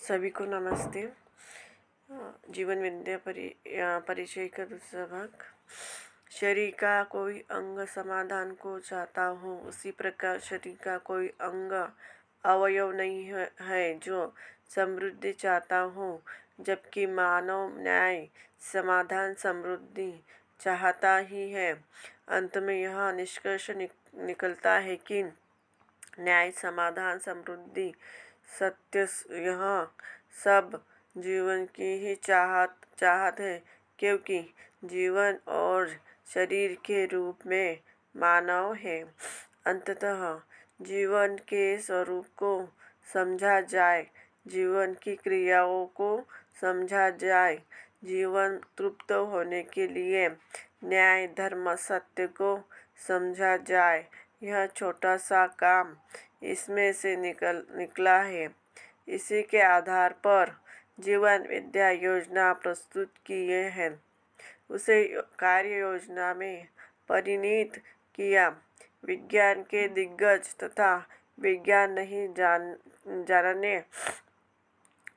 सभी को नमस्ते। जीवन विद्या परिचय का दूसरा भाग। शरीर का कोई अंग समाधान को चाहता हो, उसी प्रकार शरीर का कोई अंग अवयव नहीं है जो समृद्धि चाहता हो, जबकि मानव न्याय समाधान समृद्धि चाहता ही है। अंत में यह निष्कर्ष निकलता है कि न्याय समाधान समृद्धि सत्य यह सब जीवन की ही चाहत है, क्योंकि जीवन और शरीर के रूप में मानव है। अंततः जीवन के स्वरूप को समझा जाए, जीवन की क्रियाओं को समझा जाए, जीवन तृप्त होने के लिए न्याय धर्म सत्य को समझा जाए, यह छोटा सा काम इसमें से निकला है। इसी के आधार पर जीवन विद्या योजना प्रस्तुत किए हैं, उसे कार्य योजना में परिणित किया। विज्ञान के दिग्गज तथा विज्ञान नहीं जानने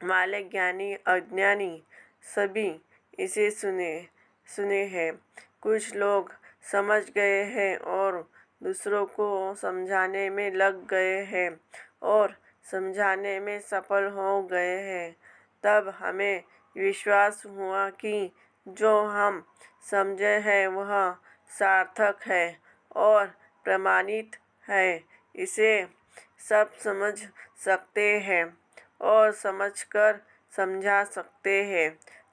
वाले ज्ञानी अज्ञानी सभी इसे सुने हैं। कुछ लोग समझ गए हैं और दूसरों को समझाने में लग गए हैं और समझाने में सफल हो गए हैं। तब हमें विश्वास हुआ कि जो हम समझे हैं वह सार्थक है और प्रमाणित है। इसे सब समझ सकते हैं और समझकर समझा सकते हैं।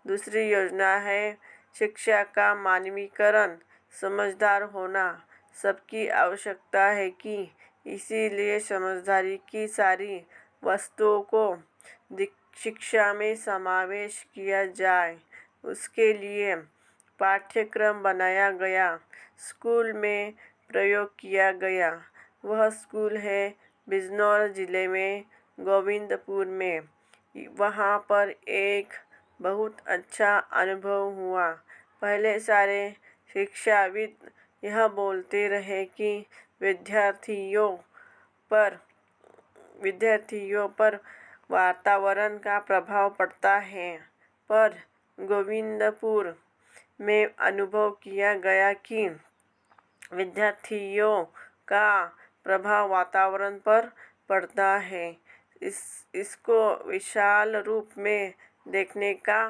दूसरी योजना है शिक्षा का मानवीकरण। समझदार होना सबकी आवश्यकता है कि इसीलिए समझदारी की सारी वस्तुओं को शिक्षा में समावेश किया जाए। उसके लिए पाठ्यक्रम बनाया गया, स्कूल में प्रयोग किया गया। वह स्कूल है बिजनौर जिले में गोविंदपुर में। वहाँ पर एक बहुत अच्छा अनुभव हुआ। पहले सारे शिक्षाविद यह बोलते रहे कि विद्यार्थियों पर वातावरण का प्रभाव पड़ता है, पर गोविंदपुर में अनुभव किया गया कि विद्यार्थियों का प्रभाव वातावरण पर पड़ता है। इसको विशाल रूप में देखने का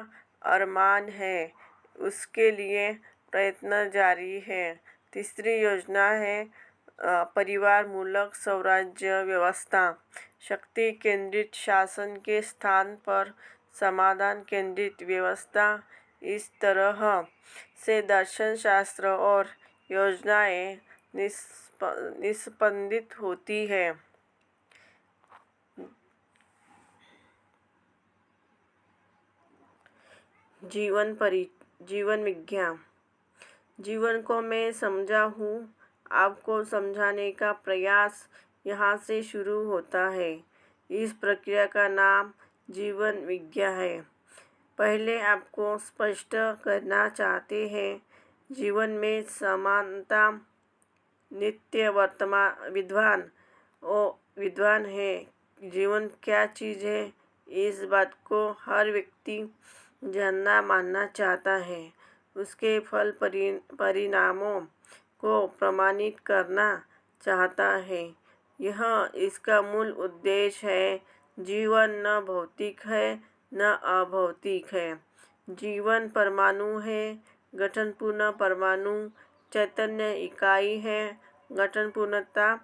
अरमान है, उसके लिए प्रयत्न जारी है। तीसरी योजना है परिवार मूलक स्वराज्य व्यवस्था। शक्ति केंद्रित शासन के स्थान पर समाधान केंद्रित व्यवस्था। इस तरह से दर्शन शास्त्र और योजनाएं निष्पादित होती है। जीवन विज्ञान। जीवन को मैं समझा हूँ, आपको समझाने का प्रयास यहाँ से शुरू होता है। इस प्रक्रिया का नाम जीवन विज्ञान है। पहले आपको स्पष्ट करना चाहते हैं, जीवन में समानता नित्य विद्वान है। जीवन क्या चीज़ है, इस बात को हर व्यक्ति जानना मानना चाहता है। उसके फल परिणामों को प्रमाणित करना चाहता है। यह इसका मूल उद्देश्य है। जीवन न भौतिक है न अभौतिक है। जीवन परमाणु है, गठनपूर्ण परमाणु चैतन्य इकाई है। गठनपूर्णता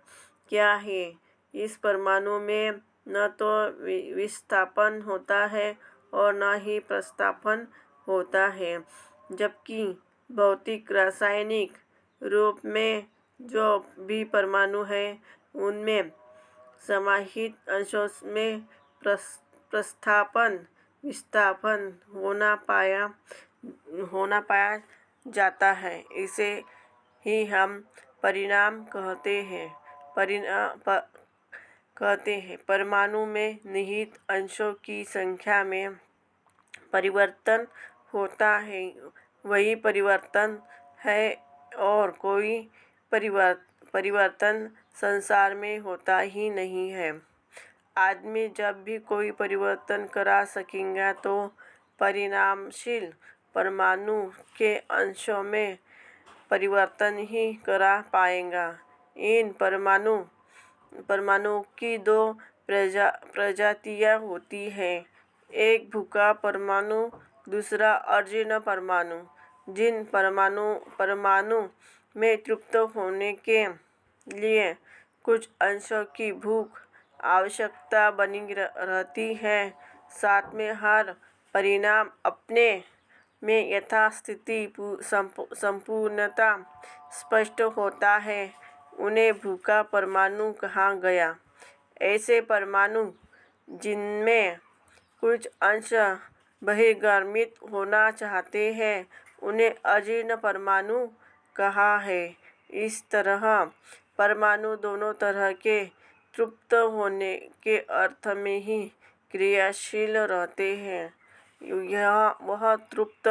क्या है? इस परमाणु में न तो विस्थापन होता है और न ही प्रस्थापन होता है, जबकि भौतिक रासायनिक रूप में जो भी परमाणु है उनमें समाहित अंशों में प्रस्थापन विस्थापन होना पाया जाता है। इसे ही हम परिणाम कहते हैं। परमाणु में निहित अंशों की संख्या में परिवर्तन होता है, वही परिवर्तन है और कोई परिवर्तन संसार में होता ही नहीं है। आदमी जब भी कोई परिवर्तन करा सकेगा तो परिणामशील परमाणु के अंशों में परिवर्तन ही करा पाएगा। इन परमाणुओं की दो प्रजातियां होती हैं, एक भूखा परमाणु, दूसरा अजीर्ण परमाणु। जिन परमाणु में तृप्त होने के लिए कुछ अंशों की भूख आवश्यकता बनी रहती है, साथ में हर परिणाम अपने में यथास्थिति संपूर्णता स्पष्ट होता है, उन्हें भूखा परमाणु कहा गया। ऐसे परमाणु जिनमें कुछ अंश बहिर्गमित होना चाहते हैं, उन्हें अजीर्ण परमाणु कहा है। इस तरह परमाणु दोनों तरह के तृप्त होने के अर्थ में ही क्रियाशील रहते हैं। यह वह तृप्त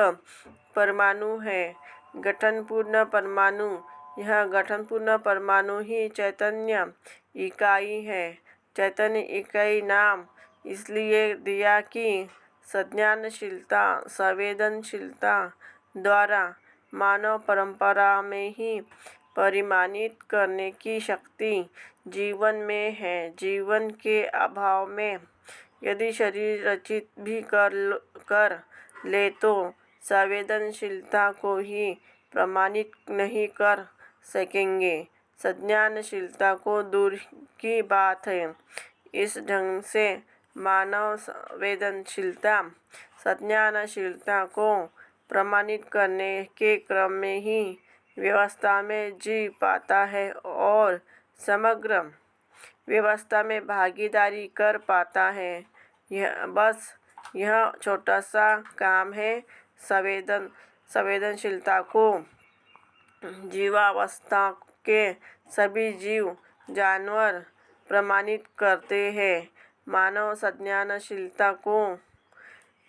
परमाणु है। गठनपूर्ण परमाणु। यह गठनपूर्ण परमाणु ही चैतन्य इकाई है। चैतन्य इकाई नाम इसलिए दिया कि संज्ञानशीलता, संवेदनशीलता द्वारा मानव परंपरा में ही परिमाणित करने की शक्ति जीवन में है। जीवन के अभाव में यदि शरीर रचित भी कर ले तो संवेदनशीलता को ही प्रमाणित नहीं कर सकेंगे। संज्ञानशीलता को दूर की बात है। इस ढंग से मानव संवेदनशीलता, संज्ञानशीलता को प्रमाणित करने के क्रम में ही व्यवस्था में जी पाता है और समग्र व्यवस्था में भागीदारी कर पाता है। यह छोटा सा काम है। संवेदनशीलता को जीवावस्था के सभी जीव जानवर प्रमाणित करते हैं। मानव संज्ञानशीलता को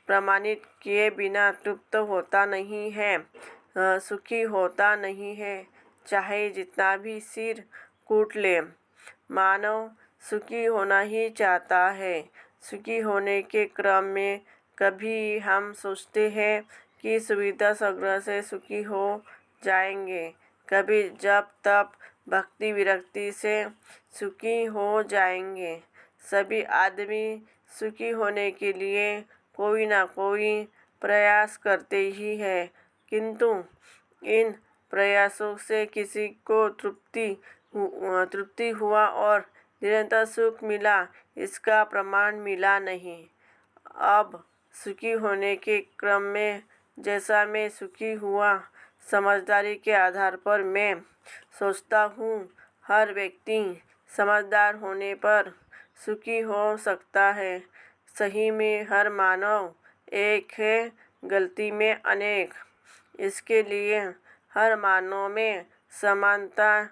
प्रमाणित किए बिना तृप्त होता नहीं है, सुखी होता नहीं है, चाहे जितना भी सिर कूट ले। मानव सुखी होना ही चाहता है। सुखी होने के क्रम में कभी हम सोचते हैं कि सुविधा संग्रह से सुखी हो जाएंगे, कभी जप तप भक्ति विरक्ति से सुखी हो जाएंगे। सभी आदमी सुखी होने के लिए कोई ना कोई प्रयास करते ही है, किंतु इन प्रयासों से किसी को तृप्ति हुआ और निरंतर सुख मिला, इसका प्रमाण मिला नहीं। अब सुखी होने के क्रम में जैसा मैं सुखी हुआ, समझदारी के आधार पर मैं सोचता हूँ हर व्यक्ति समझदार होने पर सुखी हो सकता है। सही में हर मानव एक है, गलती में अनेक। इसके लिए हर मानव में समानता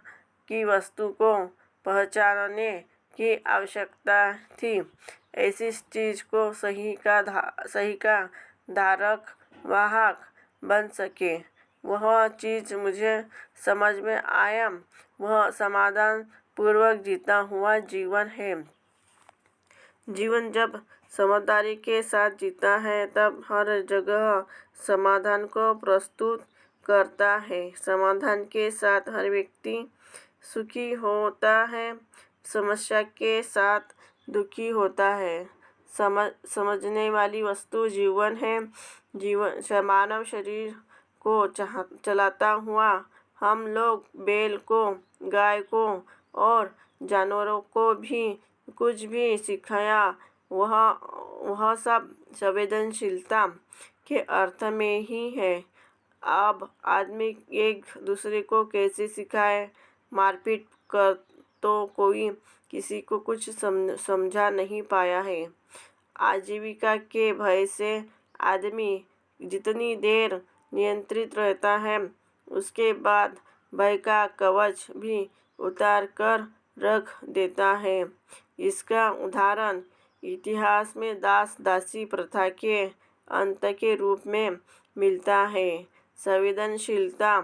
की वस्तु को पहचानने की आवश्यकता थी। ऐसी चीज को सही का धारक वाहक बन सके, वह चीज मुझे समझ में आया, वह समाधान पूर्वक जीता हुआ जीवन है। जीवन जब समझदारी के साथ जीता है तब हर जगह समाधान को प्रस्तुत करता है। समाधान के साथ हर व्यक्ति सुखी होता है, समस्या के साथ दुखी होता है। समझने वाली वस्तु जीवन है। मानव शरीर को चलाता हुआ हम लोग बैल को, गाय को और जानवरों को भी कुछ भी सिखाया, वह सब संवेदनशीलता के अर्थ में ही है। अब आदमी एक दूसरे को कैसे सिखाए? मारपीट कर तो कोई किसी को कुछ समझा नहीं पाया है। आजीविका के भय से आदमी जितनी देर नियंत्रित रहता है, उसके बाद भय का कवच भी उतार कर रख देता है। इसका उदाहरण इतिहास में दास दासी प्रथा के अंत के रूप में मिलता है। संवेदनशीलता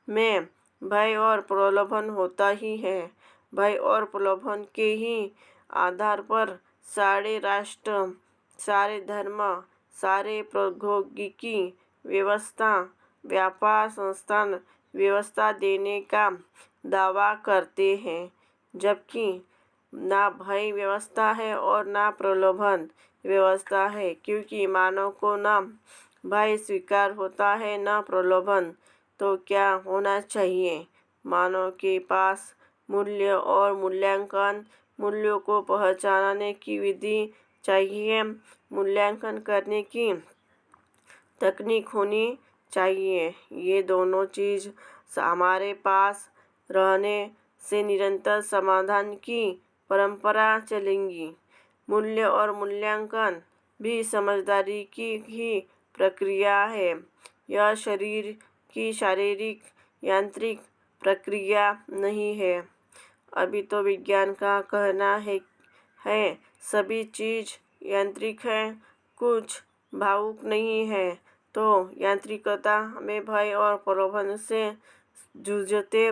में भय और प्रलोभन होता ही है। भय और प्रलोभन के ही आधार पर सारे राष्ट्र, सारे धर्म, सारे प्रौद्योगिकी व्यवस्था, व्यापार संस्थान व्यवस्था देने का दावा करते हैं, जबकि ना भय व्यवस्था है और ना प्रलोभन व्यवस्था है, क्योंकि मानव को ना भय स्वीकार होता है न प्रलोभन। तो क्या होना चाहिए? मानव के पास मूल्य और मूल्यांकन, मूल्यों को पहचानने की विधि चाहिए, मूल्यांकन करने की तकनीक होनी चाहिए। ये दोनों चीज़ हमारे पास रहने से निरंतर समाधान की परंपरा चलेंगी। मूल्य और मूल्यांकन भी समझदारी की ही प्रक्रिया है। यह शरीर की शारीरिक यांत्रिक प्रक्रिया नहीं है। अभी तो विज्ञान का कहना है सभी चीज़ यांत्रिक है, कुछ भावुक नहीं है। तो यांत्रिकता में भय और प्रलोभन से जूझते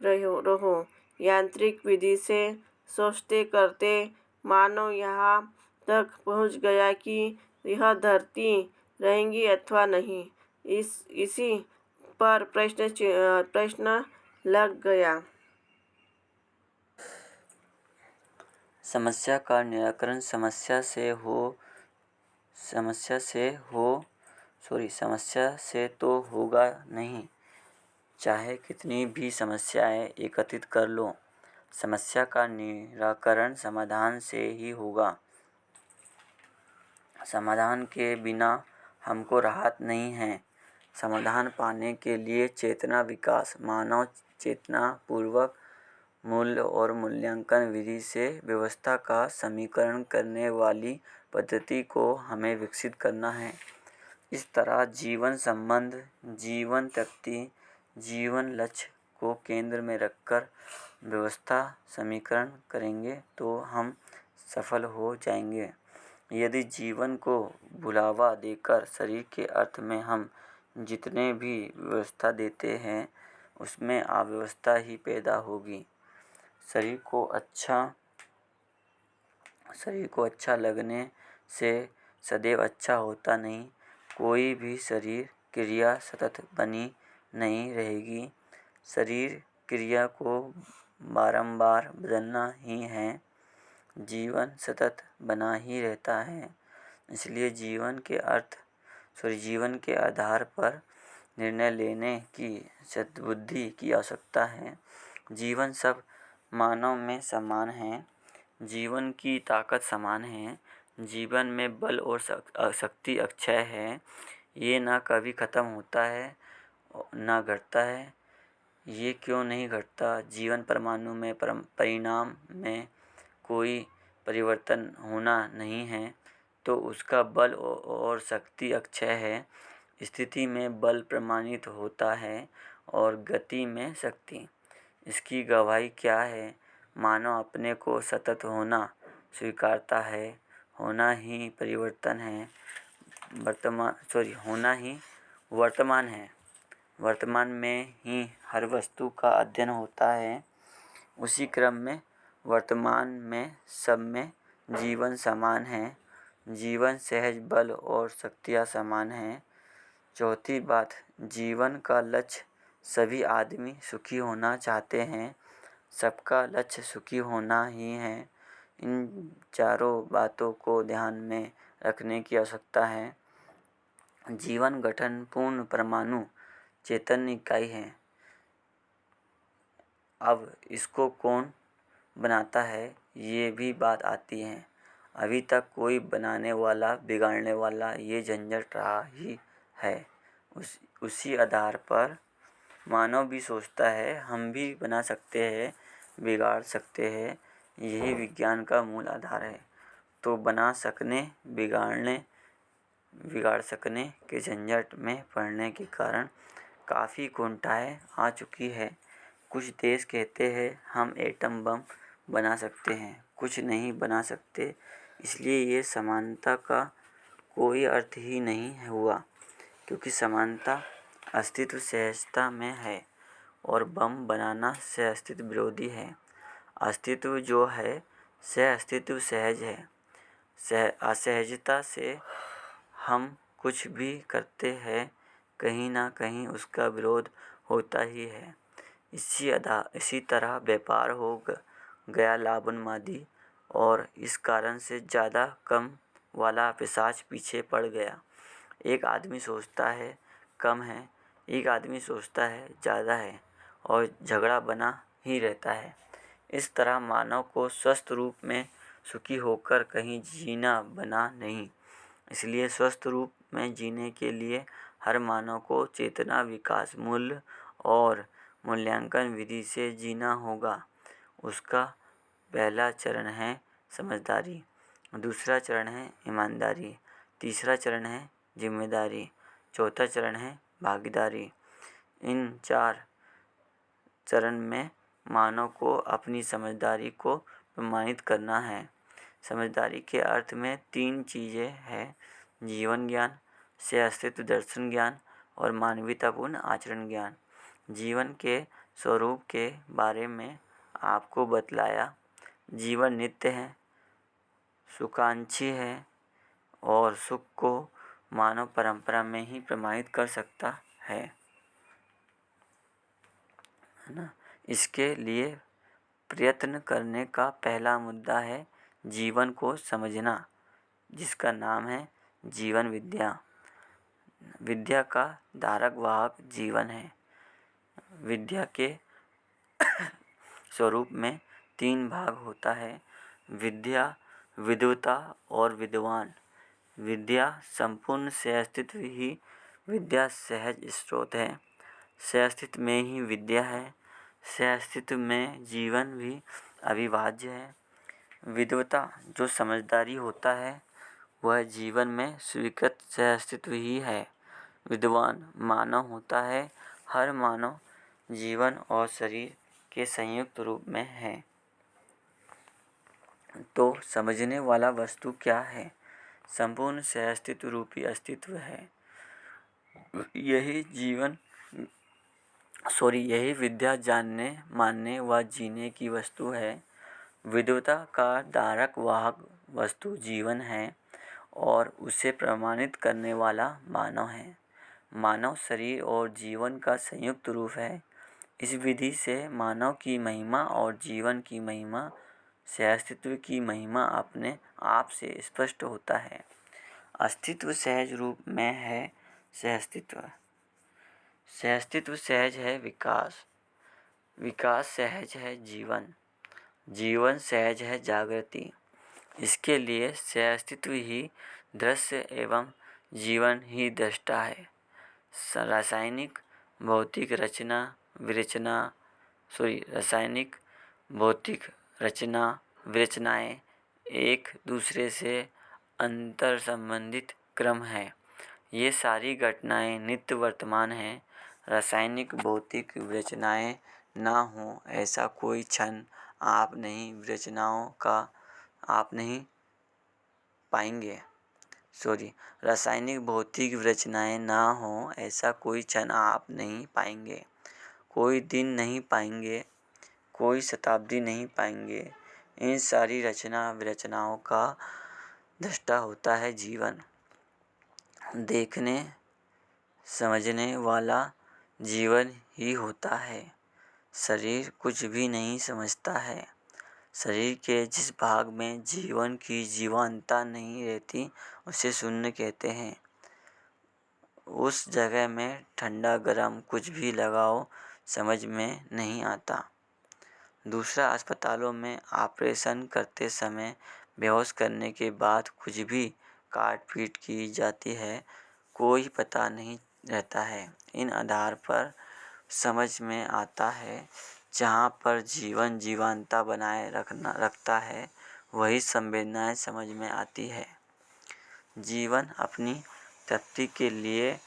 रहो। यांत्रिक विधि से सोचते करते मानव यहाँ तक पहुँच गया कि यह धरती रहेंगी अथवा नहीं, इसी पर प्रश्न लग गया। समस्या का निराकरण समस्या से तो होगा नहीं। चाहे कितनी भी समस्याएं एकत्रित कर लो, समस्या का निराकरण समाधान से ही होगा। समाधान के बिना हमको राहत नहीं है। समाधान पाने के लिए चेतना विकास, मानव चेतना पूर्वक मूल्य और मूल्यांकन विधि से व्यवस्था का समीकरण करने वाली पद्धति को हमें विकसित करना है। इस तरह जीवन संबंध, जीवन तृप्ति, जीवन लक्ष्य को केंद्र में रखकर व्यवस्था समीकरण करेंगे तो हम सफल हो जाएंगे। यदि जीवन को बुलावा देकर शरीर के अर्थ में हम जितने भी व्यवस्था देते हैं, उसमें अव्यवस्था ही पैदा होगी। शरीर को अच्छा लगने से सदैव अच्छा होता नहीं। कोई भी शरीर क्रिया सतत बनी नहीं रहेगी। शरीर क्रिया को बारंबार बदलना ही है। जीवन सतत बना ही रहता है। इसलिए जीवन के आधार पर निर्णय लेने की सद्बुद्धि की आवश्यकता है। जीवन सब मानव में समान है। जीवन की ताकत समान है। जीवन में बल और शक्ति अक्षय है। ये ना कभी खत्म होता है ना घटता है। ये क्यों नहीं घटता? जीवन परमाणु में परिणाम में कोई परिवर्तन होना नहीं है, तो उसका बल और शक्ति अक्षय है। स्थिति में बल प्रमाणित होता है और गति में शक्ति। इसकी गवाही क्या है? मानव अपने को सतत होना स्वीकारता है। होना ही परिवर्तन है। होना ही वर्तमान है। वर्तमान में ही हर वस्तु का अध्ययन होता है। उसी क्रम में वर्तमान में सब में जीवन समान है। जीवन सहज बल और शक्तियाँ समान हैं। चौथी बात, जीवन का लक्ष्य, सभी आदमी सुखी होना चाहते हैं। सबका लक्ष्य सुखी होना ही है। इन चारों बातों को ध्यान में रखने की आवश्यकता है। जीवन गठन पूर्ण परमाणु चैतन्य इकाई है। अब इसको कौन बनाता है, ये भी बात आती है। अभी तक कोई बनाने वाला बिगाड़ने वाला ये झंझट रहा ही है। उसी आधार पर मानव भी सोचता है हम भी बना सकते हैं, बिगाड़ सकते हैं। यही विज्ञान का मूल आधार है। तो बना सकने, बिगाड़ सकने के झंझट में पड़ने के कारण काफ़ी कुंठाएं आ चुकी है। कुछ देश कहते हैं हम एटम बम बना सकते हैं, कुछ नहीं बना सकते। इसलिए ये समानता का कोई अर्थ ही नहीं हुआ, क्योंकि समानता अस्तित्व सहजता में है और बम बनाना सह अस्तित्व विरोधी है। अस्तित्व जो है सह अस्तित्व सहज है। असहजता से हम कुछ भी करते हैं कहीं ना कहीं उसका विरोध होता ही है। इसी तरह व्यापार हो गया लाभोन्मादी और इस कारण से ज़्यादा कम वाला पिशाच पीछे पड़ गया। एक आदमी सोचता है कम है, एक आदमी सोचता है ज़्यादा है और झगड़ा बना ही रहता है। इस तरह मानव को स्वस्थ रूप में सुखी होकर कहीं जीना बना नहीं। इसलिए स्वस्थ रूप में जीने के लिए हर मानव को चेतना, विकास, मूल्य और मूल्यांकन विधि से जीना होगा। उसका पहला चरण है समझदारी, दूसरा चरण है ईमानदारी, तीसरा चरण है जिम्मेदारी, चौथा चरण है भागीदारी। इन 4 चरण में मानव को अपनी समझदारी को प्रमाणित करना है। समझदारी के अर्थ में 3 चीज़ें हैं: जीवन ज्ञान, सह-अस्तित्व दर्शन ज्ञान और मानवीयतापूर्ण आचरण ज्ञान। जीवन के स्वरूप के बारे में आपको बतलाया। जीवन नित्य है, सुखाकांक्षी है और सुख को मानव परंपरा में ही प्रमाणित कर सकता है ना। इसके लिए प्रयत्न करने का पहला मुद्दा है जीवन को समझना, जिसका नाम है जीवन विद्या। विद्या का धारक वाहक जीवन है। विद्या के स्वरूप में 3 भाग होता है: विद्या, विद्वता और विद्वान। विद्या संपूर्ण सह-अस्तित्व ही विद्या सहज स्रोत है। सह-अस्तित्व में ही विद्या है। सह-अस्तित्व में जीवन भी अविभाज्य है। विद्वता जो समझदारी होता है वह जीवन में स्वीकृत सह-अस्तित्व ही है। विद्वान मानव होता है। हर मानव जीवन और शरीर के संयुक्त रूप में है। तो समझने वाला वस्तु क्या है? संपूर्ण सह-अस्तित्व रूपी अस्तित्व है। यही विद्या जानने, मानने व जीने की वस्तु है। विद्वता का धारक वाहक वस्तु जीवन है और उसे प्रमाणित करने वाला मानव है। मानव शरीर और जीवन का संयुक्त रूप है। इस विधि से मानव की महिमा और जीवन की महिमा, सह-अस्तित्व की महिमा अपने आप से स्पष्ट होता है। अस्तित्व सहज रूप में है सह-अस्तित्व। सह-अस्तित्व सहज है विकास। विकास सहज है जीवन। जीवन सहज है जागृति। इसके लिए सह-अस्तित्व ही दृश्य एवं जीवन ही दृष्टा है। रासायनिक भौतिक विरचनाएं एक दूसरे से अंतर संबंधित क्रम है। ये सारी घटनाएं नित्य वर्तमान हैं। रासायनिक भौतिक विरचनाएं ना हो ऐसा कोई क्षण आप नहीं पाएंगे। रासायनिक भौतिक विरचनाएं ना हो ऐसा कोई क्षण आप नहीं पाएंगे, कोई दिन नहीं पाएंगे, कोई शताब्दी नहीं पाएंगे। इन सारी विरचनाओं का दृष्टा होता है जीवन। देखने समझने वाला जीवन ही होता है। शरीर कुछ भी नहीं समझता है। शरीर के जिस भाग में जीवन की जीवंतता नहीं रहती उसे शून्य कहते हैं। उस जगह में ठंडा गरम कुछ भी लगाओ समझ में नहीं आता। दूसरा, अस्पतालों में ऑपरेशन करते समय बेहोश करने के बाद कुछ भी काट पीट की जाती है, कोई पता नहीं रहता है। इन आधार पर समझ में आता है जहाँ पर जीवन जीवंतता बनाए रखता है वही संवेदनाएं समझ में आती है। जीवन अपनी तृप्ति के लिए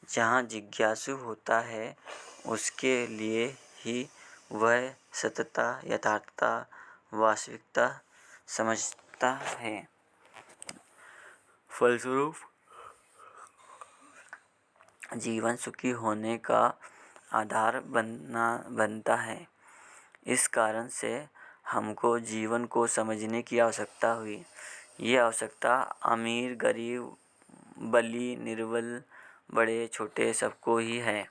जहाँ जिज्ञासु होता है उसके लिए ही वह सत्यता, यथार्थता, वास्तविकता समझता है। फलस्वरूप जीवन सुखी होने का आधार बनता है। इस कारण से हमको जीवन को समझने की आवश्यकता हुई। ये आवश्यकता अमीर गरीब बली निर्बल बड़े छोटे सबको ही है।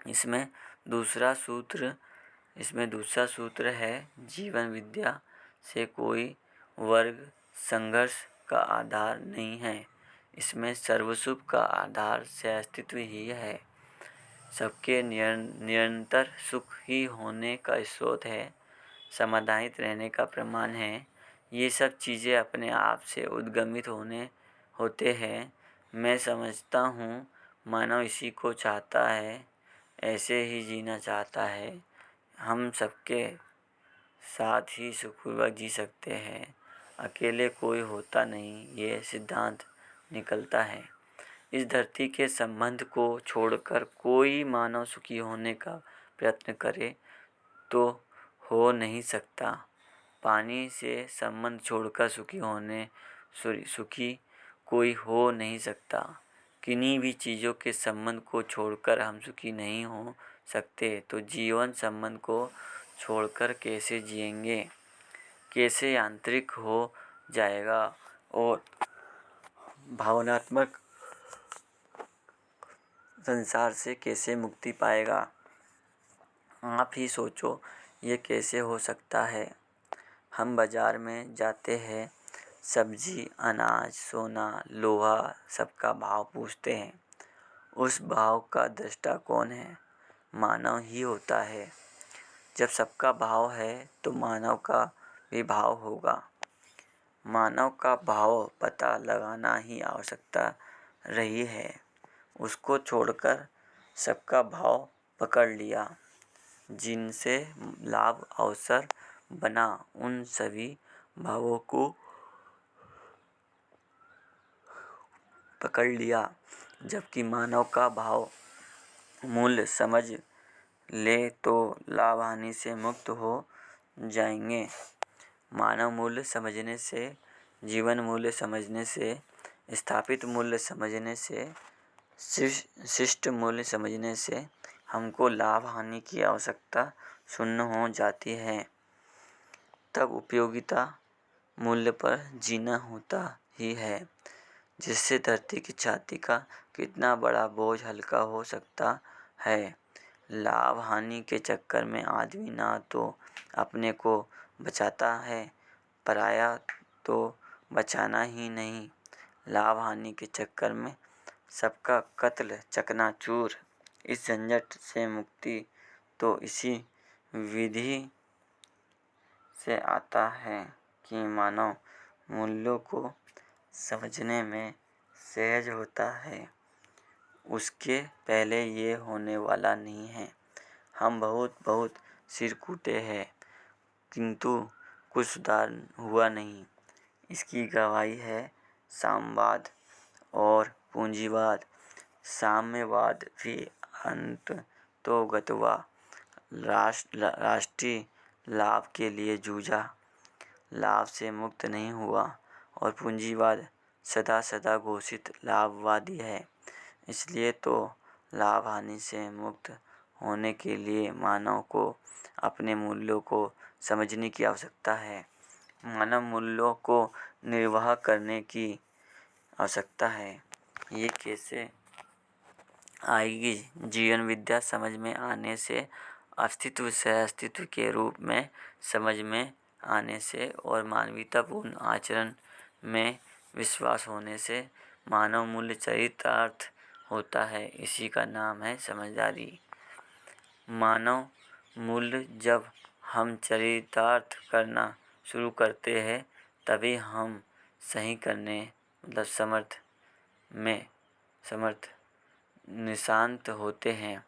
इसमें दूसरा सूत्र है, जीवन विद्या से कोई वर्ग संघर्ष का आधार नहीं है। इसमें सर्वसुख का आधार से अस्तित्व ही है। सबके निरंतर सुख ही होने का स्रोत है, समाधानित रहने का प्रमाण है। ये सब चीज़ें अपने आप से उद्गमित होते हैं। मैं समझता हूँ मानव इसी को चाहता है, ऐसे ही जीना चाहता है। हम सबके साथ ही सुखपूर्वक जी सकते हैं। अकेले कोई होता नहीं, ये सिद्धांत निकलता है। इस धरती के संबंध को छोड़कर कोई मानव सुखी होने का प्रयत्न करे तो हो नहीं सकता। पानी से संबंध छोड़कर सुखी कोई हो नहीं सकता। किन्हीं भी चीज़ों के संबंध को छोड़कर हम सुखी नहीं हो सकते, तो जीवन संबंध को छोड़कर कैसे जिएंगे, कैसे यांत्रिक हो जाएगा और भावनात्मक संसार से कैसे मुक्ति पाएगा। आप ही सोचो, ये कैसे हो सकता है। हम बाजार में जाते हैं, सब्जी, अनाज, सोना, लोहा सबका भाव पूछते हैं। उस भाव का दृष्टा कौन है? मानव ही होता है। जब सबका भाव है तो मानव का भी भाव होगा। मानव का भाव पता लगाना ही आवश्यकता रही है। उसको छोड़कर सबका भाव पकड़ लिया। जिनसे लाभ अवसर बना, उन सभी भावों को पकड़ लिया। जबकि मानव का भाव मूल्य समझ ले तो लाभ हानि से मुक्त हो जाएंगे। मानव मूल्य समझने से, जीवन मूल्य समझने से, स्थापित मूल्य समझने से, शिष्ट मूल्य समझने से हमको लाभ हानि की आवश्यकता शून्य हो जाती है। तब उपयोगिता मूल्य पर जीना होता ही है, जिससे धरती की छाती का कितना बड़ा बोझ हल्का हो सकता है। लाभ हानि के चक्कर में आदमी ना तो अपने को बचाता है, पराया तो बचाना ही नहीं। लाभ हानि के चक्कर में सबका कत्ल चकनाचूर। इस झंझट से मुक्ति तो इसी विधि से आता है कि मानव मूल्यों को समझने में सहज होता है। उसके पहले ये होने वाला नहीं है। हम बहुत सिर कूटे हैं, किंतु कुछ सुधार हुआ नहीं। इसकी गवाही है साम्यवाद और पूंजीवाद। साम्यवाद भी अंततोगत्वा राष्ट्रीय लाभ के लिए जूझा, लाभ से मुक्त नहीं हुआ, और पूंजीवाद सदा घोषित लाभवादी है। इसलिए तो लाभ हानि से मुक्त होने के लिए मानव को अपने मूल्यों को समझने की आवश्यकता है। मानव मूल्यों को निर्वाह करने की आवश्यकता है। ये कैसे आएगी? जीवन विद्या समझ में आने से, अस्तित्व से अस्तित्व के रूप में समझ में आने से और मानवीयतापूर्ण आचरण में विश्वास होने से मानव मूल्य चरितार्थ होता है। इसी का नाम है समझदारी। मानव मूल्य जब हम चरितार्थ करना शुरू करते हैं, तभी हम सही करने समर्थ निशांत होते हैं,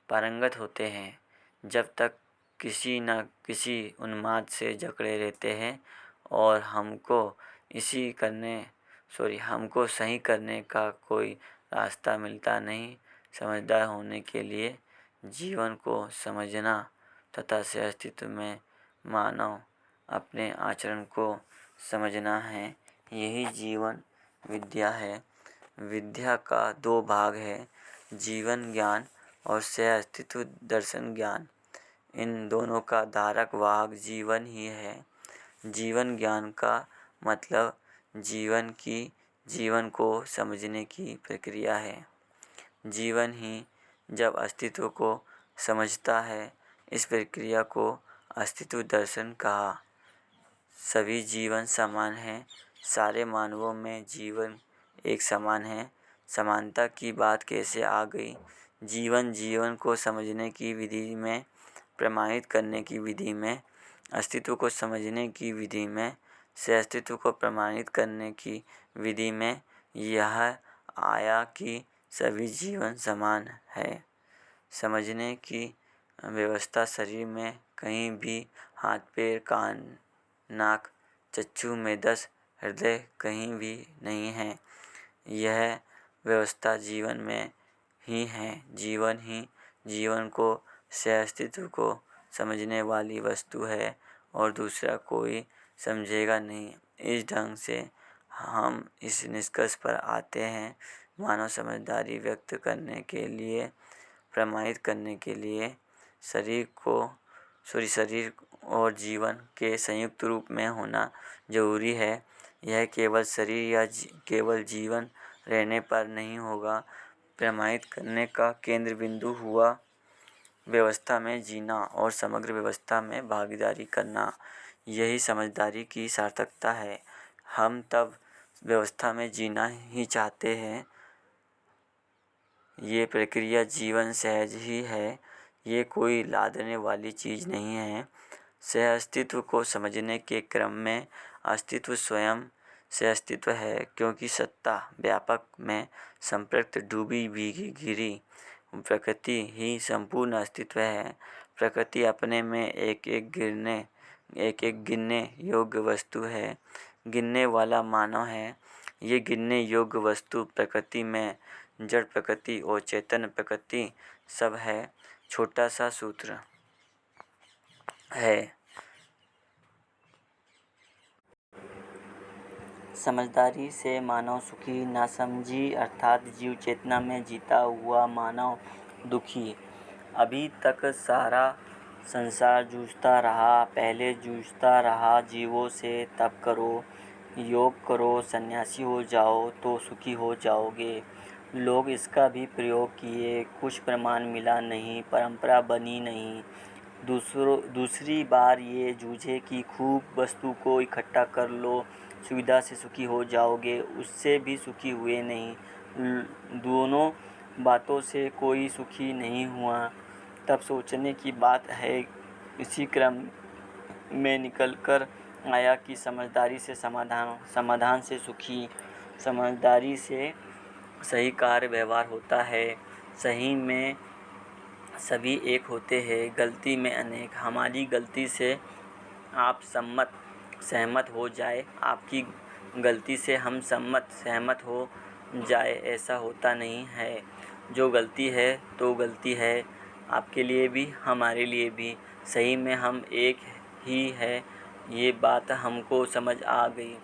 पारंगत होते हैं। जब तक किसी न किसी उन्माद से जकड़े रहते हैं और हमको सही करने का कोई रास्ता मिलता नहीं। समझदार होने के लिए जीवन को समझना तथा से अस्तित्व में मानव अपने आचरण को समझना है। यही जीवन विद्या है। विद्या का 2 भाग है, जीवन ज्ञान और सह अस्तित्व दर्शन ज्ञान। इन दोनों का धारक वाहक जीवन ही है। जीवन ज्ञान का मतलब जीवन को समझने की प्रक्रिया है। जीवन ही जब अस्तित्व को समझता है, इस प्रक्रिया को अस्तित्व दर्शन कहा। सभी जीवन समान हैं। सारे मानवों में जीवन एक समान है। समानता की बात कैसे आ गई? जीवन को समझने की विधि में, प्रमाणित करने की विधि में, अस्तित्व को समझने की विधि में, से अस्तित्व को प्रमाणित करने की विधि में यह आया कि सभी जीवन समान है। समझने की व्यवस्था शरीर में कहीं भी हाथ पैर कान नाक चक्षु में 10 हृदय कहीं भी नहीं है। यह व्यवस्था जीवन में ही है। जीवन ही जीवन को सह अस्तित्व को समझने वाली वस्तु है और दूसरा कोई समझेगा नहीं। इस ढंग से हम इस निष्कर्ष पर आते हैं, मानव समझदारी व्यक्त करने के लिए, प्रमाणित करने के लिए शरीर और जीवन के संयुक्त रूप में होना जरूरी है। यह केवल शरीर या केवल जीवन रहने पर नहीं होगा। प्रमाणित करने का केंद्र बिंदु हुआ व्यवस्था में जीना और समग्र व्यवस्था में भागीदारी करना। यही समझदारी की सार्थकता है। हम तब व्यवस्था में जीना ही चाहते हैं। ये प्रक्रिया जीवन सहज ही है। ये कोई लादने वाली चीज़ नहीं है। सह अस्तित्व को समझने के क्रम में अस्तित्व स्वयं सह अस्तित्व है, क्योंकि सत्ता व्यापक में संपृक्त डूबी भीगी घिरी प्रकृति ही संपूर्ण अस्तित्व है। प्रकृति अपने में एक एक गिनने योग्य वस्तु है। गिनने वाला मानव है। ये गिनने योग्य वस्तु प्रकृति में जड़ प्रकृति और चैतन्य प्रकृति सब है। छोटा सा सूत्र है। समझदारी से मानव सुखी, नासमझी अर्थात जीव चेतना में जीता हुआ मानव दुखी। अभी तक सारा संसार जूझता रहा, पहले जूझता रहा जीवों से। तप करो, योग करो, सन्यासी हो जाओ तो सुखी हो जाओगे। लोग इसका भी प्रयोग किए, कुछ प्रमाण मिला नहीं, परंपरा बनी नहीं। दूसरी बार ये जूझे कि खूब वस्तु को इकट्ठा कर लो, सुविधा से सुखी हो जाओगे, उससे भी सुखी हुए नहीं। दोनों बातों से कोई सुखी नहीं हुआ। तब सोचने की बात है। इसी क्रम में निकल कर आया कि समझदारी से समाधान से सुखी। समझदारी से सही कार्य व्यवहार होता है। सही में सभी एक होते हैं, गलती में अनेक। हमारी गलती से आप सहमत हो जाए, आपकी गलती से हम सहमत हो जाए, ऐसा होता नहीं है। जो गलती है तो गलती है, आपके लिए भी हमारे लिए भी। सही में हम एक ही है, ये बात हमको समझ आ गई।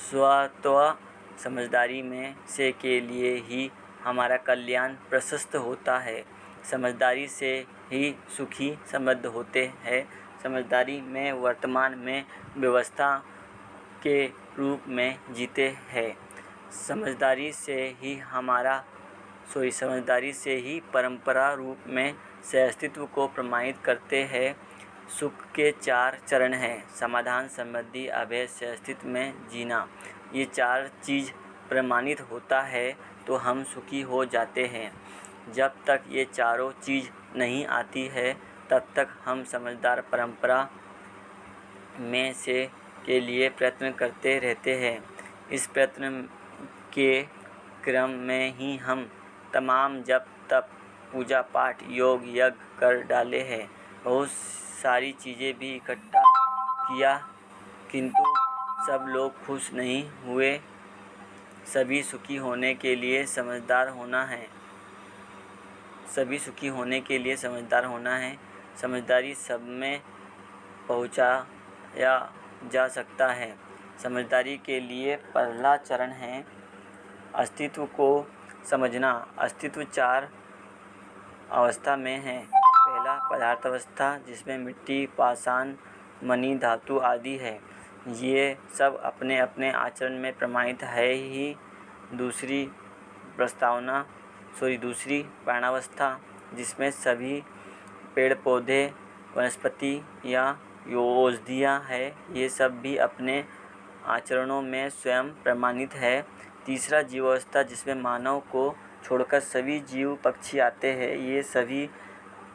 स्वतः समझदारी में से के लिए ही हमारा कल्याण प्रशस्त होता है। समझदारी से ही सुखी समृद्ध होते हैं। समझदारी में वर्तमान में व्यवस्था के रूप में जीते हैं। समझदारी से ही परंपरा रूप में सह अस्तित्व को प्रमाणित करते हैं। सुख के 4 चरण हैं: समाधान, समृद्धि, अभय, सह अस्तित्व में जीना। ये 4 चीज़ प्रमाणित होता है तो हम सुखी हो जाते हैं। जब तक ये चारों चीज़ नहीं आती है, तब तक हम समझदार परंपरा में से के लिए प्रयत्न करते रहते हैं। इस प्रयत्न के क्रम में ही हम तमाम जप तप पूजा पाठ योग यज्ञ कर डाले हैं। बहुत सारी चीज़ें भी इकट्ठा किया, किंतु सब लोग खुश नहीं हुए। सभी सुखी होने के लिए समझदार होना है। समझदारी सब में पहुंचाया जा सकता है। समझदारी के लिए पहला चरण है अस्तित्व को समझना। अस्तित्व 4 अवस्था में है। पहला पदार्थ अवस्था, जिसमें मिट्टी, पाषाण, मणि, धातु आदि है। ये सब अपने अपने आचरण में प्रमाणित है ही। दूसरी प्राणावस्था जिसमें सभी पेड़ पौधे, वनस्पति या औषधियाँ है, ये सब भी अपने आचरणों में स्वयं प्रमाणित है। तीसरा जीवावस्था जिसमें मानव को छोड़कर सभी जीव पक्षी आते हैं, ये सभी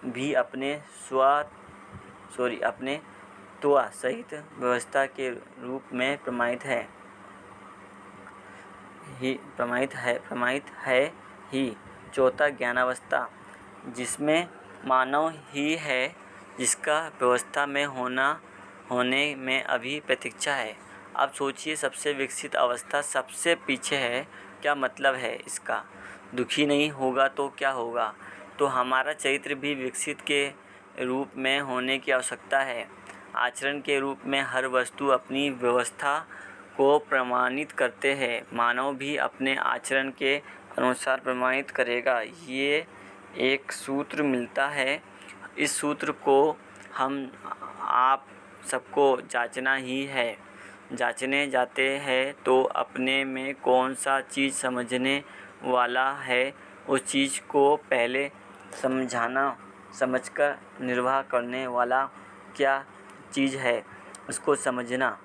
भी अपने त्वा सहित व्यवस्था के रूप में प्रमाणित है ही। चौथा ज्ञानावस्था जिसमें मानव ही है, जिसका व्यवस्था में होने में अभी प्रतीक्षा है। अब सोचिए, सबसे विकसित अवस्था सबसे पीछे है, क्या मतलब है इसका? दुखी नहीं होगा तो क्या होगा? तो हमारा चरित्र भी विकसित के रूप में होने की आवश्यकता है। आचरण के रूप में हर वस्तु अपनी व्यवस्था को प्रमाणित करते हैं, मानव भी अपने आचरण के अनुसार प्रमाणित करेगा। ये एक सूत्र मिलता है। इस सूत्र को हम आप सबको जांचना ही है। जांचने जाते हैं तो अपने में कौन सा चीज़ समझने वाला है, उस चीज़ को पहले समझकर निर्वाह करने वाला क्या चीज़ है, उसको समझना,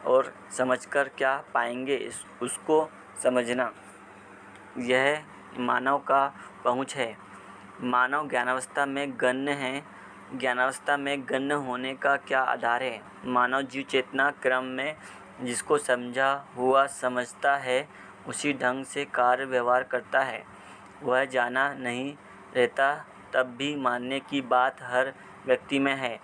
और समझकर क्या पाएंगे उसको समझना, यह मानव का पहुँच है। मानव ज्ञानावस्था में गण्य है। ज्ञानावस्था में गण्य होने का क्या आधार है? मानव जीव चेतना क्रम में जिसको समझा हुआ समझता है, उसी ढंग से कार्य व्यवहार करता है। वह जाना नहीं रहता, तब भी मानने की बात हर व्यक्ति में है,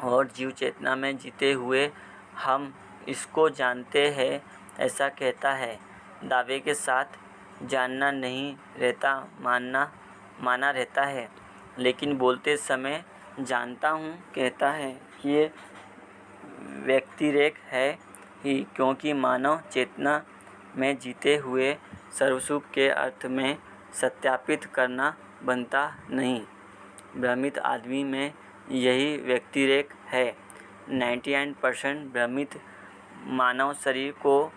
और जीव चेतना में जीते हुए हम इसको जानते हैं, ऐसा कहता है दावे के साथ। जानना नहीं रहता, माना रहता है, लेकिन बोलते समय जानता हूँ कहता है। ये व्यक्तिरेक है ही, क्योंकि मानव चेतना में जीते हुए सर्वसुख के अर्थ में सत्यापित करना बनता नहीं। भ्रमित आदमी में यही व्यक्तिरेक है। 99% भ्रमित मानव शरीर को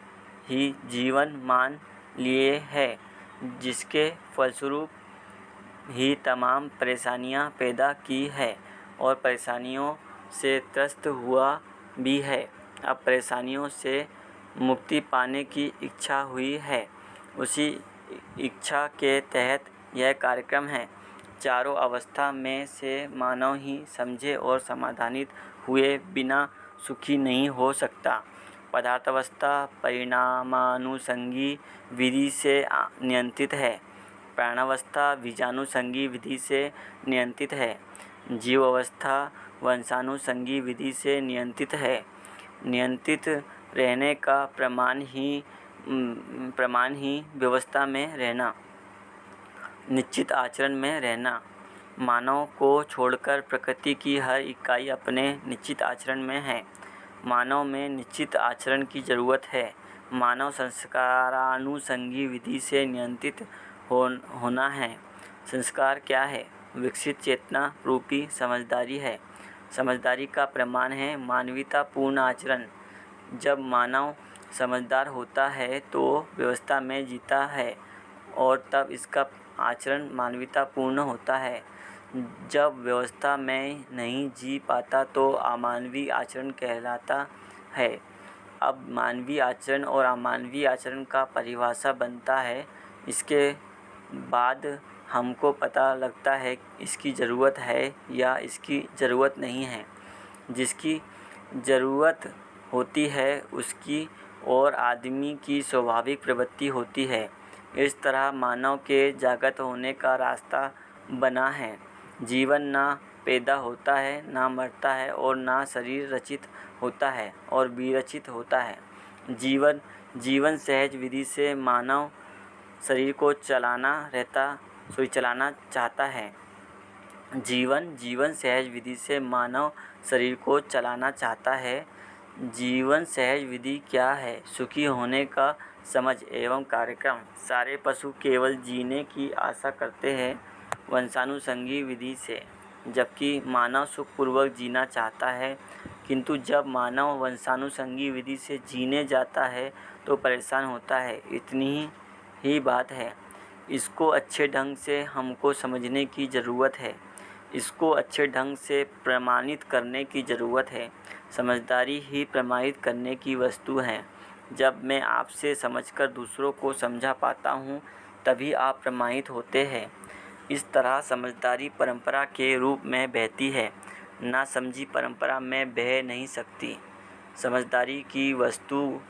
ही जीवन मान लिए है, जिसके फलस्वरूप ही तमाम परेशानियां पैदा की है, और परेशानियों से त्रस्त हुआ भी है। अब परेशानियों से मुक्ति पाने की इच्छा हुई है। उसी इच्छा के तहत यह कार्यक्रम है। चारों अवस्था में से मानव ही समझे और समाधानित हुए बिना सुखी नहीं हो सकता। पदार्थावस्था परिणामानुसंगी विधि से नियंत्रित है। प्राणावस्था बीजानुसंगी विधि से नियंत्रित है। जीव अवस्था वंशानुसंगी विधि से नियंत्रित है। नियंत्रित रहने का प्रमाण ही व्यवस्था में रहना, निश्चित आचरण में रहना। मानव को छोड़कर प्रकृति की हर इकाई अपने निश्चित आचरण में है। मानव में निश्चित आचरण की जरूरत है। मानव संस्कारानुसंगी विधि से नियंत्रित होना है। संस्कार क्या है? विकसित चेतना रूपी समझदारी है। समझदारी का प्रमाण है मानवीयतापूर्ण आचरण। जब मानव समझदार होता है तो व्यवस्था में जीता है, और तब इसका आचरण मानवीयतापूर्ण होता है। जब व्यवस्था में नहीं जी पाता तो अमानवीय आचरण कहलाता है। अब मानवीय आचरण और अमानवीय आचरण का परिभाषा बनता है। इसके बाद हमको पता लगता है इसकी ज़रूरत है या इसकी ज़रूरत नहीं है। जिसकी ज़रूरत होती है उसकी और आदमी की स्वाभाविक प्रवृत्ति होती है। इस तरह मानव के जागृत होने का रास्ता बना है। जीवन ना पैदा होता है, ना मरता है, और ना शरीर रचित होता है और विरचित होता है। जीवन सहज विधि से मानव शरीर को चलाना चाहता है। जीवन सहज विधि से मानव शरीर को चलाना चाहता है। जीवन सहज विधि क्या है? सुखी होने का समझ एवं कार्यक्रम। सारे पशु केवल जीने की आशा करते हैं वंशानुसंगी विधि से, जबकि मानव सुखपूर्वक जीना चाहता है, किंतु जब मानव वंशानुसंगी विधि से जीने जाता है तो परेशान होता है। इतनी ही बात है। इसको अच्छे ढंग से हमको समझने की ज़रूरत है। इसको अच्छे ढंग से प्रमाणित करने की ज़रूरत है। समझदारी ही प्रमाणित करने की वस्तु है। जब मैं आपसे समझकर दूसरों को समझा पाता हूँ तभी आप प्रमाणित होते हैं। इस तरह समझदारी परंपरा के रूप में बहती है, ना समझी परंपरा में बह नहीं सकती। समझदारी की वस्तु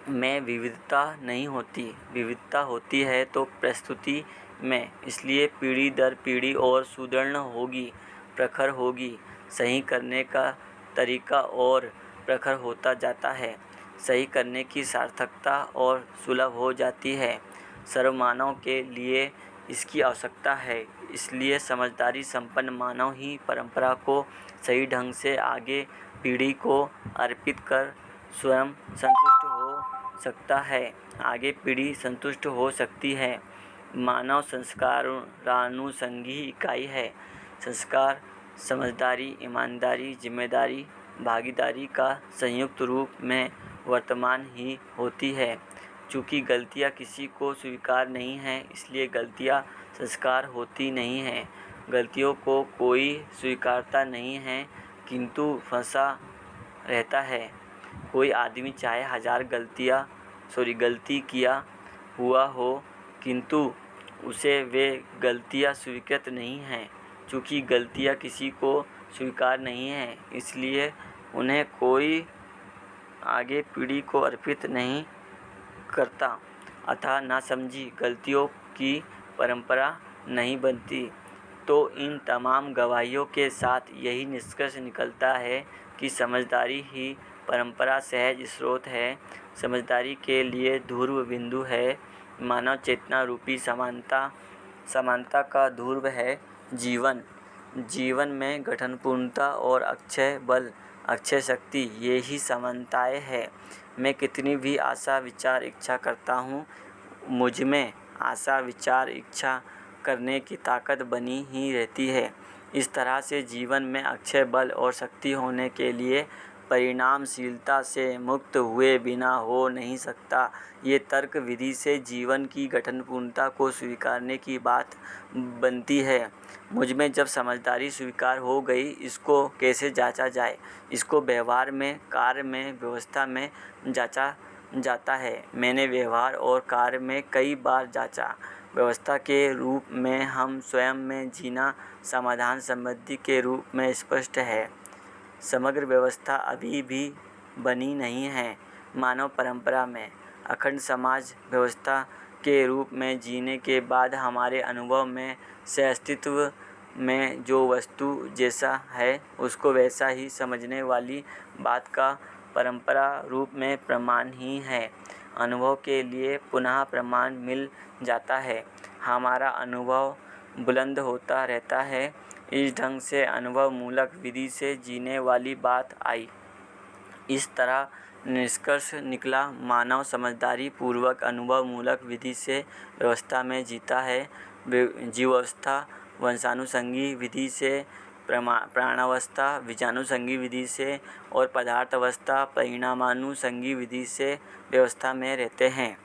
में विविधता नहीं होती। विविधता होती है तो प्रस्तुति में, इसलिए पीढ़ी दर पीढ़ी और सुदृढ़ होगी, प्रखर होगी। सही करने का तरीका और प्रखर होता जाता है। सही करने की सार्थकता और सुलभ हो जाती है। सर्वमानव के लिए इसकी आवश्यकता है। इसलिए समझदारी संपन्न मानव ही परंपरा को सही ढंग से आगे पीढ़ी को अर्पित कर स्वयं संतुष्ट हो सकता है। आगे पीढ़ी संतुष्ट हो सकती है। मानव संस्कारानुसंगी इकाई है। संस्कार समझदारी, ईमानदारी, जिम्मेदारी, भागीदारी का संयुक्त रूप में वर्तमान ही होती है। चूँकि गलतियाँ किसी को स्वीकार नहीं हैं, इसलिए गलतियाँ संस्कार होती नहीं हैं। गलतियों को कोई स्वीकारता नहीं है किंतु फंसा रहता है। कोई आदमी चाहे 1000 गलती किया हुआ हो किंतु उसे वे गलतियाँ स्वीकृत नहीं हैं। चूँकि गलतियाँ किसी को स्वीकार नहीं हैं, इसलिए उन्हें कोई आगे पीढ़ी को अर्पित नहीं करता। अतः नासमझी गलतियों की परंपरा नहीं बनती। तो इन तमाम गवाहियों के साथ यही निष्कर्ष निकलता है कि समझदारी ही परंपरा सहज स्रोत है। समझदारी के लिए ध्रुव बिंदु है। मानव चेतना रूपी समानता का ध्रुव है जीवन। जीवन में गठनपूर्णता और अक्षय बल, अक्षय शक्ति, ये ही समानताएं हैं। मैं कितनी भी आशा विचार इच्छा करता हूँ, मुझमें आशा विचार इच्छा करने की ताकत बनी ही रहती है। इस तरह से जीवन में अक्षय बल और शक्ति होने के लिए परिणामशीलता से मुक्त हुए बिना हो नहीं सकता। ये तर्क विधि से जीवन की गठनपूर्णता को स्वीकारने की बात बनती है। मुझमें जब समझदारी स्वीकार हो गई, इसको कैसे जांचा जाए? इसको व्यवहार में, कार्य में, व्यवस्था में जांचा जाता है। मैंने व्यवहार और कार्य में कई बार जांचा। व्यवस्था के रूप में हम स्वयं में जीना समाधान संबंधी के रूप में स्पष्ट है। समग्र व्यवस्था अभी भी बनी नहीं है। मानव परंपरा में अखंड समाज व्यवस्था के रूप में जीने के बाद हमारे अनुभव में सहअस्तित्व में जो वस्तु जैसा है उसको वैसा ही समझने वाली बात का परंपरा रूप में प्रमाण ही है। अनुभव के लिए पुनः प्रमाण मिल जाता है। हमारा अनुभव बुलंद होता रहता है। इस ढंग से अनुभव मूलक विधि से जीने वाली बात आई। इस तरह निष्कर्ष निकला, मानव समझदारी पूर्वक अनुभव मूलक विधि से व्यवस्था में जीता है। जीवावस्था वंशानुसंगी विधि से, प्राणावस्था बीजानुसंगी विधि से और पदार्थावस्था परिणामानुसंगी विधि से व्यवस्था में रहते हैं।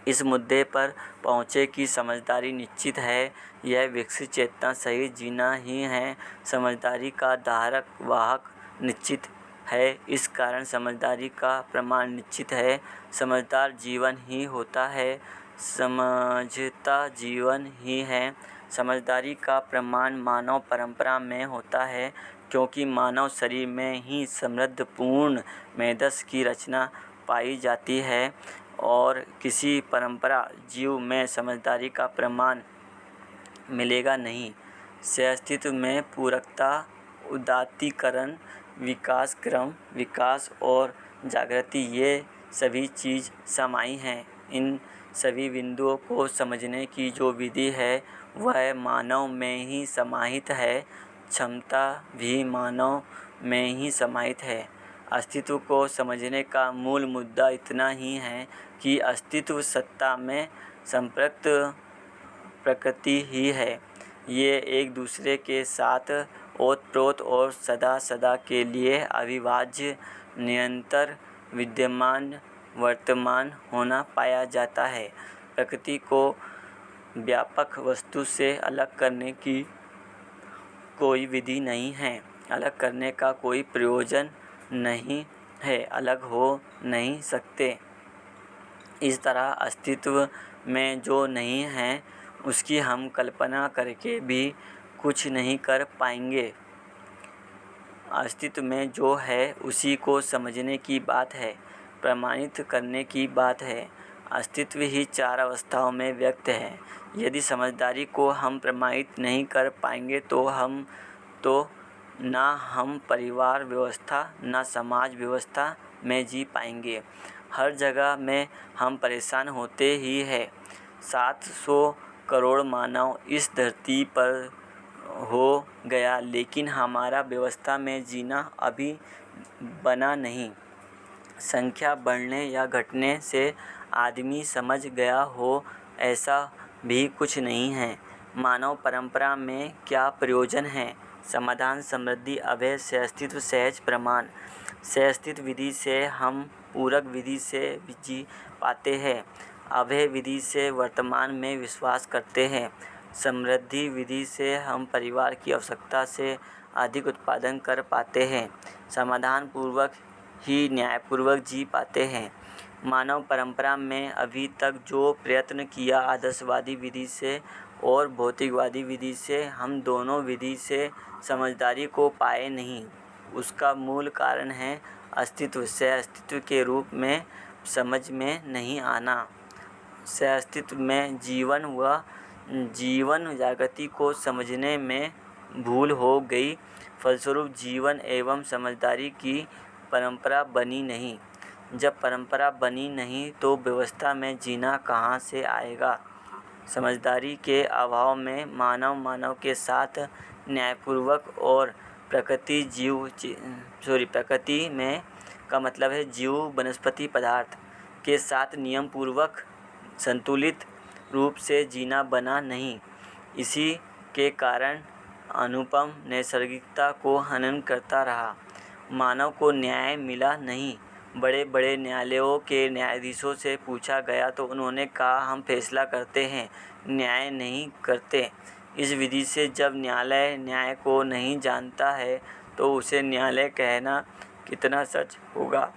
इस मुद्दे पर पहुँचे कि समझदारी निश्चित है, यह विकसित चेतना सहित जीना ही है। समझदारी का धारक वाहक निश्चित है, इस कारण समझदारी का प्रमाण निश्चित है। समझदार जीवन ही होता है, समझता जीवन ही है। समझदारी का प्रमाण मानव परंपरा में होता है, क्योंकि मानव शरीर में ही समृद्ध पूर्ण मेधस की रचना पाई जाती है और किसी परंपरा जीव में समझदारी का प्रमाण मिलेगा नहीं। सहअस्तित्व में पूरकता, उदात्तीकरण, विकास क्रम, विकास और जागृति, ये सभी चीज़ समाई हैं। इन सभी बिंदुओं को समझने की जो विधि है वह मानव में ही समाहित है। क्षमता भी मानव में ही समाहित है। अस्तित्व को समझने का मूल मुद्दा इतना ही है कि अस्तित्व सत्ता में संपृक्त प्रकृति ही है। ये एक दूसरे के साथ ओतप्रोत और सदा सदा के लिए अविभाज्य निरंतर विद्यमान वर्तमान होना पाया जाता है। प्रकृति को व्यापक वस्तु से अलग करने की कोई विधि नहीं है, अलग करने का कोई प्रयोजन नहीं है, अलग हो नहीं सकते। इस तरह अस्तित्व में जो नहीं है उसकी हम कल्पना करके भी कुछ नहीं कर पाएंगे। अस्तित्व में जो है उसी को समझने की बात है, प्रमाणित करने की बात है। अस्तित्व ही चार अवस्थाओं में व्यक्त है। यदि समझदारी को हम प्रमाणित नहीं कर पाएंगे तो ना हम परिवार व्यवस्था ना समाज व्यवस्था में जी पाएंगे। हर जगह में हम परेशान होते ही हैं। 700 करोड़ मानव इस धरती पर हो गया, लेकिन हमारा व्यवस्था में जीना अभी बना नहीं। संख्या बढ़ने या घटने से आदमी समझ गया हो ऐसा भी कुछ नहीं है। मानव परंपरा में क्या प्रयोजन है? समाधान, समृद्धि, अभय, सहअस्तित्व, सहज प्रमाण। सहअस्तित्व विधि से हम पूरक विधि से जी पाते हैं। अभय विधि से वर्तमान में विश्वास करते हैं। समृद्धि विधि से हम परिवार की आवश्यकता से अधिक उत्पादन कर पाते हैं। समाधान पूर्वक ही न्यायपूर्वक जी पाते हैं। मानव परंपरा में अभी तक जो प्रयत्न किया आदर्शवादी विधि से और भौतिकवादी विधि से, हम दोनों विधि से समझदारी को पाए नहीं। उसका मूल कारण है अस्तित्व सह-अस्तित्व के रूप में समझ में नहीं आना। सह-अस्तित्व में जीवन व जीवन जागृति को समझने में भूल हो गई। फलस्वरूप जीवन एवं समझदारी की परंपरा बनी नहीं। जब परंपरा बनी नहीं तो व्यवस्था में जीना कहाँ से आएगा? समझदारी के अभाव में मानव के साथ न्यायपूर्वक और प्रकृति में का मतलब है जीव वनस्पति पदार्थ के साथ नियम पूर्वक संतुलित रूप से जीना बना नहीं। इसी के कारण अनुपम नैसर्गिकता को हनन करता रहा। मानव को न्याय मिला नहीं। बड़े बड़े न्यायालयों के न्यायाधीशों से पूछा गया तो उन्होंने कहा, हम फैसला करते हैं, न्याय नहीं करते। इस विधि से जब न्यायालय न्याय को नहीं जानता है तो उसे न्यायालय कहना कितना सच होगा।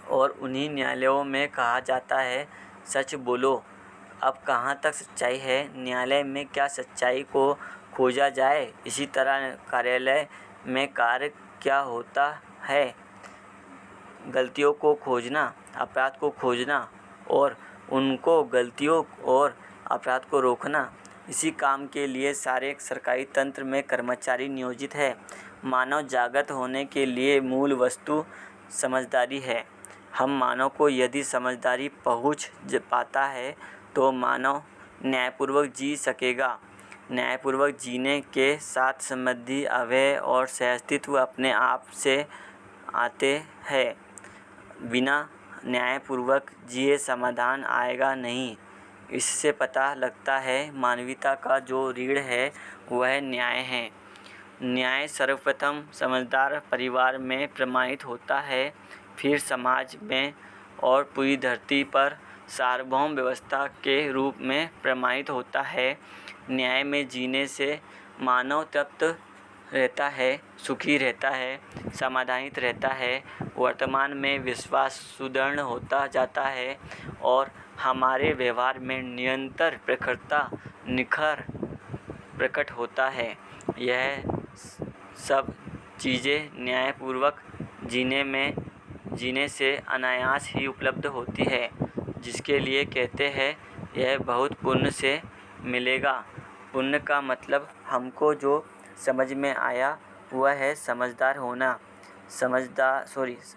और उन्हीं न्यायालयों में कहा जाता है, सच बोलो। अब कहाँ तक सच्चाई है? न्यायालय में क्या सच्चाई को खोजा जाए? इसी तरह कार्यालय में कार्य क्या होता है? गलतियों को खोजना, अपराध को खोजना और उनको गलतियों और अपराध को रोकना। इसी काम के लिए सारे सरकारी तंत्र में कर्मचारी नियोजित है। मानव जागृत होने के लिए मूल वस्तु समझदारी है। हम मानव को यदि समझदारी पहुँच पाता है तो मानव न्यायपूर्वक जी सकेगा। न्यायपूर्वक जीने के साथ समृद्धि, अभय और सहअस्तित्व अपने आप से आते हैं। बिना न्यायपूर्वक जिए समाधान आएगा नहीं। इससे पता लगता है मानवता का जो रीढ़ है वह न्याय है। न्याय सर्वप्रथम समझदार परिवार में प्रमाणित होता है, फिर समाज में और पूरी धरती पर सार्वभौम व्यवस्था के रूप में प्रमाणित होता है। न्याय में जीने से मानव तृप्त रहता है, सुखी रहता है, समाधानित रहता है। वर्तमान में विश्वास सुदृढ़ होता जाता है और हमारे व्यवहार में निरंतर प्रखरता निखर प्रकट होता है। यह सब चीज़ें न्यायपूर्वक जीने से अनायास ही उपलब्ध होती है। जिसके लिए कहते हैं यह बहुत पुण्य से मिलेगा। पुण्य का मतलब हमको जो समझ में आया वह है समझदार होना।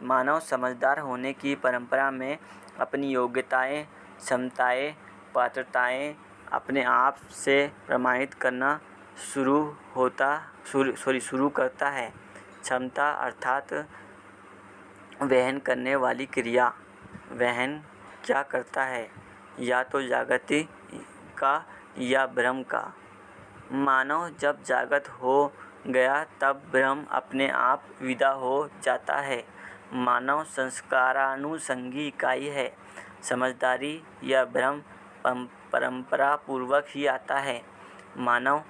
मानव समझदार होने की परंपरा में अपनी योग्यताएं, क्षमताएं, पात्रताएं अपने आप से प्रमाणित करना शुरू करता है। क्षमता अर्थात वहन करने वाली क्रिया। वहन क्या करता है? या तो जागृति का या भ्रम का। मानव जब जागृत हो गया तब भ्रम अपने आप विदा हो जाता है। मानव संस्कारानुषंगी इकाई है। समझदारी या भ्रम परंपरा पूर्वक ही आता है। मानव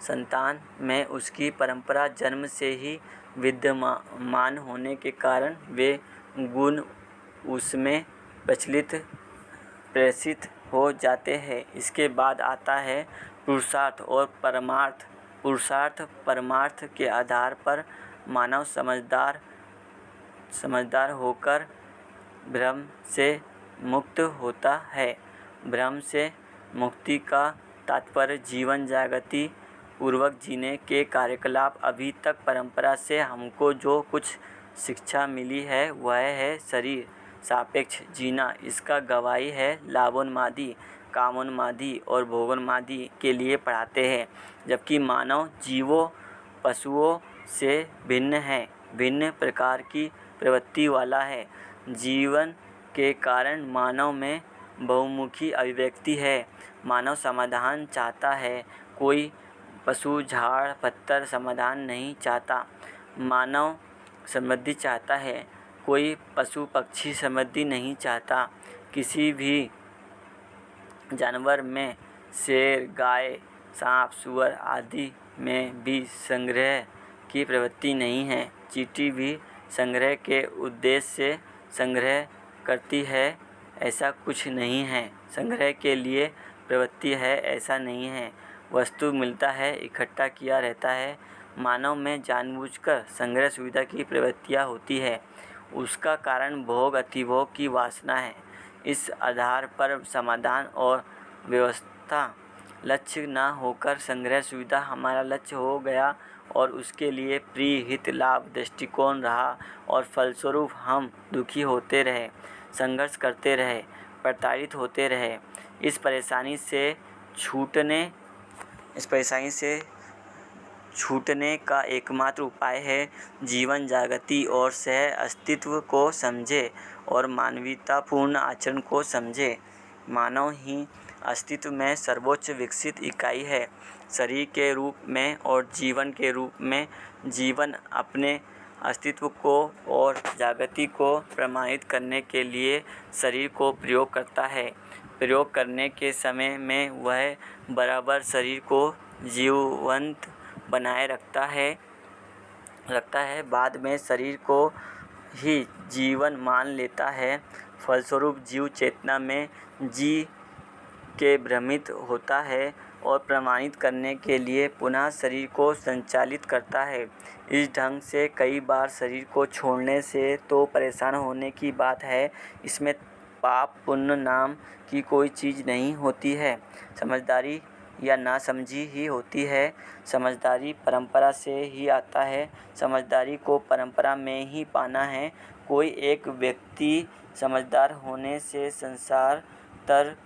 संतान में उसकी परंपरा जन्म से ही विद्यमान होने के कारण वे गुण उसमें प्रचलित प्रेषित हो जाते हैं। इसके बाद आता है पुरुषार्थ और परमार्थ। पुरुषार्थ परमार्थ के आधार पर मानव समझदार होकर भ्रम से मुक्त होता है। भ्रम से मुक्ति का तात्पर्य जीवन जागृति पूर्वक जीने के कार्यकलाप। अभी तक परंपरा से हमको जो कुछ शिक्षा मिली है वह है शरीर सापेक्ष जीना। इसका गवाही है लाभोन्मादी, कामोन्मादी और भोगोन्मादी के लिए पढ़ाते हैं। जबकि मानव जीवों पशुओं से भिन्न है, भिन्न प्रकार की प्रवृत्ति वाला है। जीवन के कारण मानव में बहुमुखी अभिव्यक्ति है। मानव समाधान चाहता है, कोई पशु झाड़ पत्थर समाधान नहीं चाहता। मानव समृद्धि चाहता है, कोई पशु पक्षी समृद्धि नहीं चाहता। किसी भी जानवर में शेर गाय सांप सूअर आदि में भी संग्रह की प्रवृत्ति नहीं है। चींटी भी संग्रह के उद्देश्य से संग्रह करती है ऐसा कुछ नहीं है। संग्रह के लिए प्रवृत्ति है ऐसा नहीं है। वस्तु मिलता है इकट्ठा किया रहता है। मानव में जानबूझकर संग्रह सुविधा की प्रवृत्तियाँ होती है। उसका कारण भोग अतिभोग की वासना है। इस आधार पर समाधान और व्यवस्था लक्ष्य न होकर संग्रह सुविधा हमारा लक्ष्य हो गया और उसके लिए प्रिय हित लाभ दृष्टिकोण रहा और फलस्वरूप हम दुखी होते रहे, संघर्ष करते रहे, प्रताड़ित होते रहे। इस परेशानी से छूटने का एकमात्र उपाय है जीवन जागृति और सह अस्तित्व को समझे और मानवतापूर्ण आचरण को समझे। मानव ही अस्तित्व में सर्वोच्च विकसित इकाई है। शरीर के रूप में और जीवन के रूप में जीवन अपने अस्तित्व को और जागृति को प्रमाणित करने के लिए शरीर को प्रयोग करता है। प्रयोग करने के समय में वह बराबर शरीर को जीवंत बनाए रखता है। बाद में शरीर को ही जीवन मान लेता है। फलस्वरूप जीव चेतना में जी के भ्रमित होता है और प्रमाणित करने के लिए पुनः शरीर को संचालित करता है। इस ढंग से कई बार शरीर को छोड़ने से तो परेशान होने की बात है, इसमें पाप पुण्य नाम की कोई चीज़ नहीं होती है। समझदारी या नासमझी ही होती है। समझदारी परंपरा से ही आता है। समझदारी को परंपरा में ही पाना है। कोई एक व्यक्ति समझदार होने से संसार तर